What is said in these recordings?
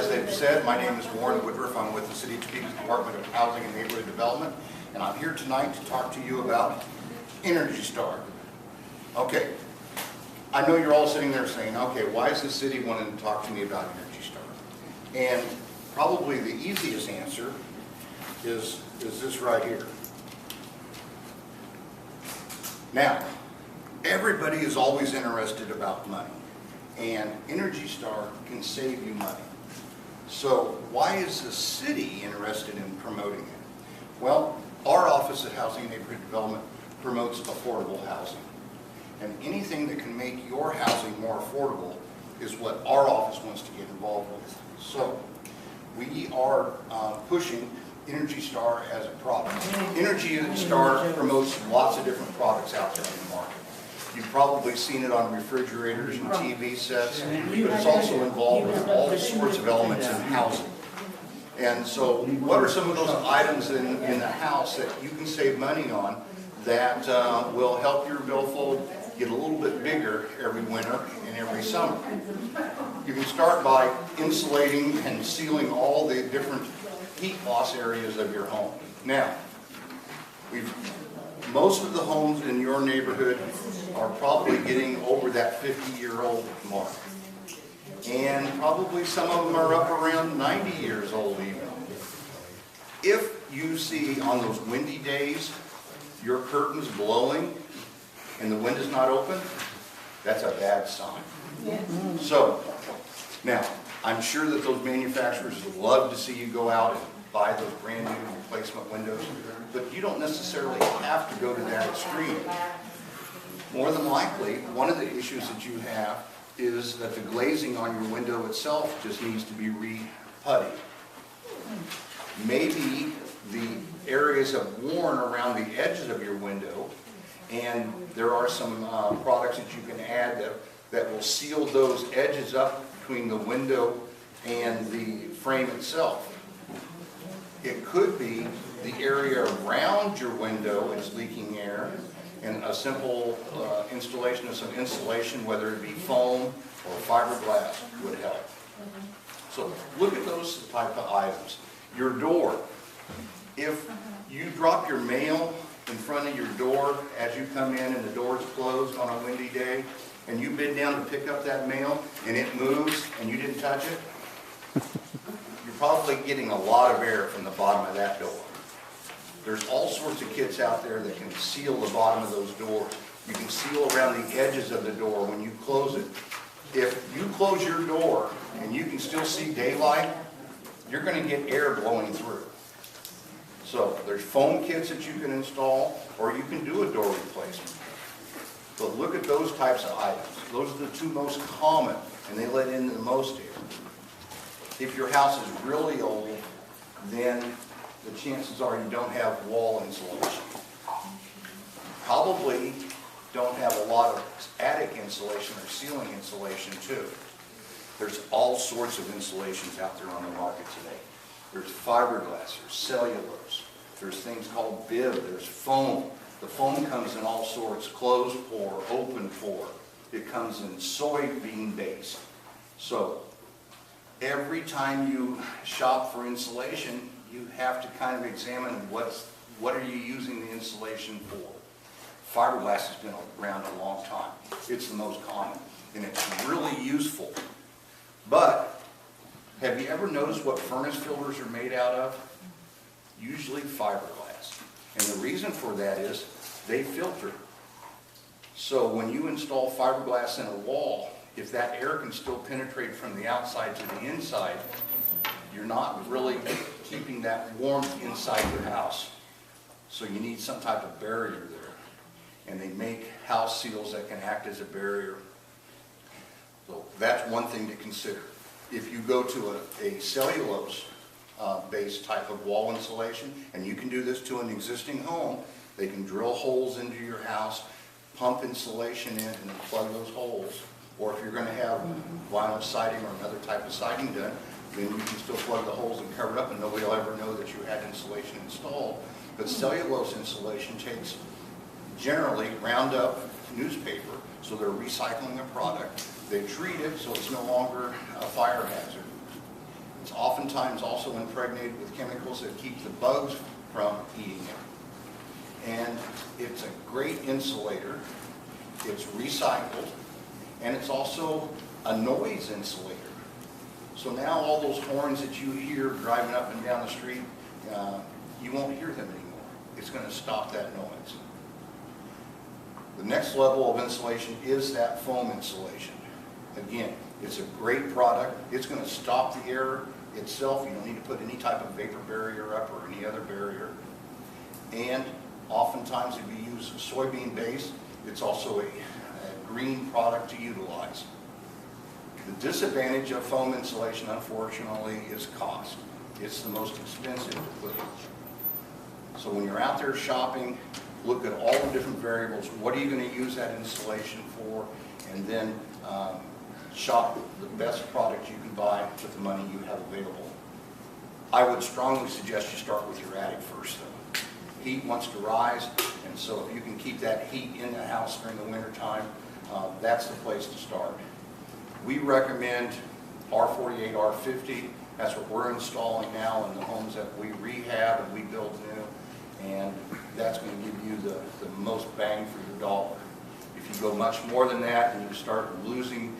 as they've said, my name is Warren Woodruff. I'm with the City of Topeka's Department of Housing and Neighborhood Development, and I'm here tonight to talk to you about Energy Star. Okay, I know you're all sitting there saying, okay, why is the city wanting to talk to me about Energy Star? And probably the easiest answer is this right here. Now, everybody is always interested about money, and Energy Star can save you money. So why is the city interested in promoting it? Well, our Office of Housing and Neighborhood Development promotes affordable housing. And anything that can make your housing more affordable is what our office wants to get involved with. So we are pushing Energy Star as a product. Energy Star promotes lots of different products out there in the market. You've probably seen it on refrigerators and TV sets, but it's also involved with all sorts of elements in housing. And so what are some of those items in the house that you can save money on that will help your billfold get a little bit bigger every winter and every summer? You can start by insulating and sealing all the different heat loss areas of your home. Now, most of the homes in your neighborhood are probably getting over that 50-year-old mark. And probably some of them are up around 90 years old even. If you see on those windy days your curtains blowing and the window's not open, that's a bad sign. So, now, I'm sure that those manufacturers would love to see you go out and buy those brand new replacement windows, but you don't necessarily have to go to that extreme. More than likely, one of the issues that you have is that the glazing on your window itself just needs to be re-puttied. Maybe the areas have worn around the edges of your window, and there are some products that you can add that will seal those edges up between the window and the frame itself. It could be the area around your window is leaking air, and a simple installation of some insulation, whether it be foam or fiberglass, would help. So look at those type of items. Your door. If you drop your mail in front of your door as you come in and the door is closed on a windy day, and you bend down to pick up that mail and it moves and you didn't touch it, you're probably getting a lot of air from the bottom of that door. There's all sorts of kits out there that can seal the bottom of those doors. You can seal around the edges of the door when you close it. If you close your door and you can still see daylight, you're going to get air blowing through. So there's foam kits that you can install, or you can do a door replacement. But look at those types of items. Those are the two most common, and they let in the most air. If your house is really old, then the chances are you don't have wall insulation. Probably don't have a lot of attic insulation or ceiling insulation too. There's all sorts of insulations out there on the market today. There's fiberglass, there's cellulose, there's things called bib, there's foam. The foam comes in all sorts, closed pore, open pore. It comes in soybean based. So every time you shop for insulation, you have to kind of examine what are you using the insulation for. Fiberglass has been around a long time. It's the most common, and it's really useful. But have you ever noticed what furnace filters are made out of? Usually fiberglass. And the reason for that is they filter. So when you install fiberglass in a wall, if that air can still penetrate from the outside to the inside, you're not really keeping that warmth inside your house. So you need some type of barrier there. And they make house seals that can act as a barrier. So that's one thing to consider. If you go to a cellulose based type of wall insulation, and you can do this to an existing home, they can drill holes into your house, pump insulation in and plug those holes. Or if you're going to have vinyl siding or another type of siding done, then you can still plug the holes and cover it up and nobody will ever know that you had insulation installed. But cellulose insulation takes generally ground up newspaper, so they're recycling a product. They treat it so it's no longer a fire hazard. It's oftentimes also impregnated with chemicals that keep the bugs from eating it. And it's a great insulator. It's recycled, and it's also a noise insulator. So now all those horns that you hear driving up and down the street, you won't hear them anymore. It's going to stop that noise. The next level of insulation is that foam insulation. Again, it's a great product. It's going to stop the air itself. You don't need to put any type of vapor barrier up or any other barrier. And oftentimes if you use a soybean base, it's also a green product to utilize. The disadvantage of foam insulation, unfortunately, is cost. It's the most expensive to put in. So when you're out there shopping, look at all the different variables. What are you going to use that insulation for? And then shop the best product you can buy with the money you have available. I would strongly suggest you start with your attic first, though. Heat wants to rise, and so if you can keep that heat in the house during the winter time, that's the place to start. We recommend R48, R50. That's what we're installing now in the homes that we rehab and we build new, and that's going to give you the most bang for your dollar. If you go much more than that and you start losing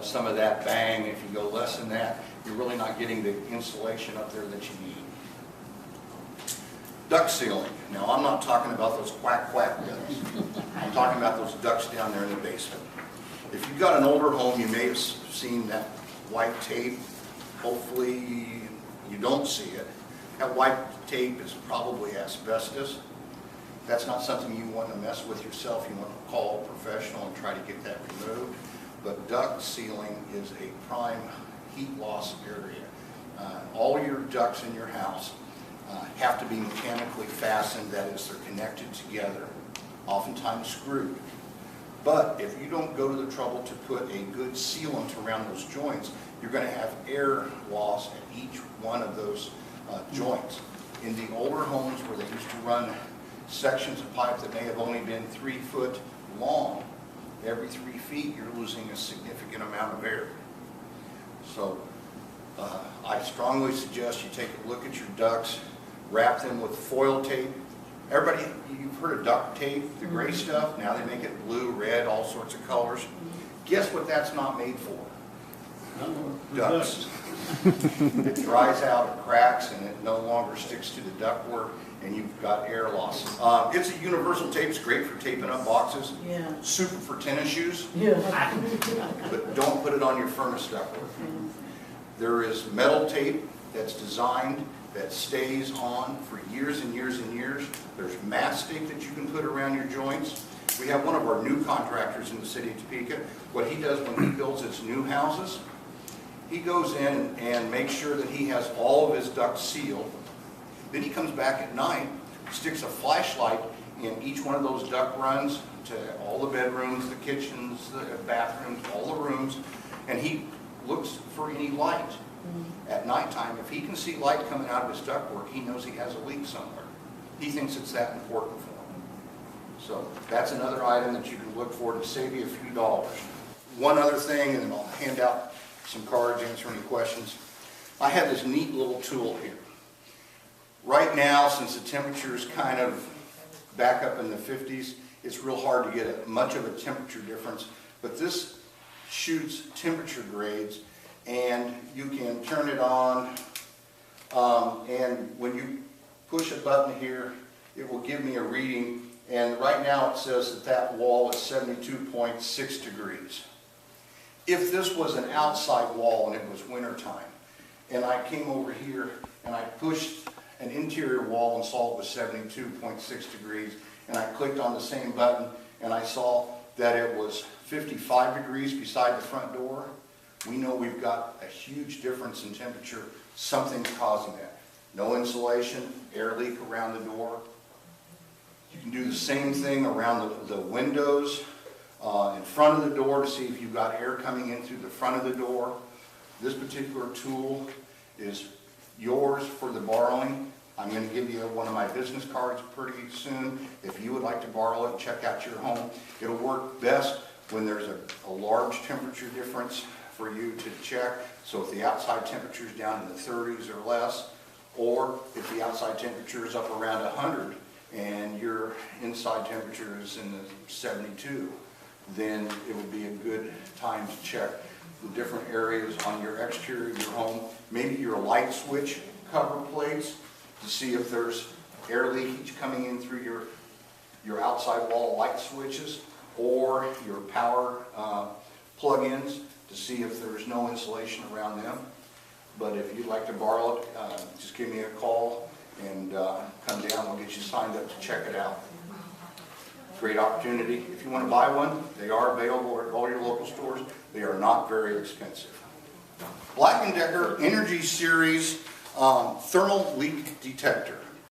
some of that bang, if you go less than that, you're really not getting the insulation up there that you need. Duct sealing. Now, I'm not talking about those quack ducts. I'm talking about those ducts down there in the basement. If you've got an older home, you may have seen that white tape. Hopefully you don't see it. That white tape is probably asbestos. That's not something you want to mess with yourself. You want to call a professional and try to get that removed. But duct sealing is a prime heat loss area. All your ducts in your house have to be mechanically fastened, that is, they're connected together, oftentimes screwed. But if you don't go to the trouble to put a good sealant around those joints, you're going to have air loss at each one of those joints. In the older homes where they used to run sections of pipe that may have only been 3 foot long, every 3 feet you're losing a significant amount of air. So I strongly suggest you take a look at your ducts, wrap them with foil tape. Everybody, you've heard of duct tape, the gray stuff. Now they make it blue, red, all sorts of colors. Guess what that's not made for? Ducts. It dries out, it cracks, and it no longer sticks to the ductwork, and you've got air loss. It's a universal tape. It's great for taping up boxes. Yeah. Super for tennis shoes. Yeah. But don't put it on your furnace ductwork. There is metal tape that's designed that stays on for years and years and years. There's mastic that you can put around your joints. We have one of our new contractors in the city of Topeka. What he does when he builds his new houses, he goes in and makes sure that he has all of his ducts sealed. Then he comes back at night, sticks a flashlight in each one of those duct runs to all the bedrooms, the kitchens, the bathrooms, all the rooms, and he looks for any light. At nighttime, if he can see light coming out of his ductwork, he knows he has a leak somewhere. He thinks it's that important for him. So that's another item that you can look for to save you a few dollars. One other thing, and then I'll hand out some cards, answer any questions. I have this neat little tool here. Right now, since the temperature is kind of back up in the 50s, it's real hard to get much of a temperature difference. But this shoots temperature grades, and you can turn it on, and when you push a button here, it will give me a reading, and right now it says that that wall is 72.6 degrees. If this was an outside wall and it was wintertime, and I came over here and I pushed an interior wall and saw it was 72.6 degrees, and I clicked on the same button and I saw that it was 55 degrees beside the front door, we know we've got a huge difference in temperature. Something's causing that. No insulation, air leak around the door. You can do the same thing around the windows, in front of the door to see if you've got air coming in through the front of the door. This particular tool is yours for the borrowing. I'm going to give you one of my business cards pretty soon. If you would like to borrow it and check out your home, it'll work best when there's a large temperature difference for you to check. So if the outside temperature is down in the 30s or less, or if the outside temperature is up around 100 and your inside temperature is in the 72, then it would be a good time to check the different areas on your exterior of your home, maybe your light switch cover plates, to see if there's air leakage coming in through your outside wall light switches, or your power plug-ins, to see if there's no insulation around them. But if you'd like to borrow it, just give me a call and come down. We'll get you signed up to check it out. Great opportunity. If you want to buy one, they are available at all your local stores. They are not very expensive. Black & Decker Energy Series thermal leak detector.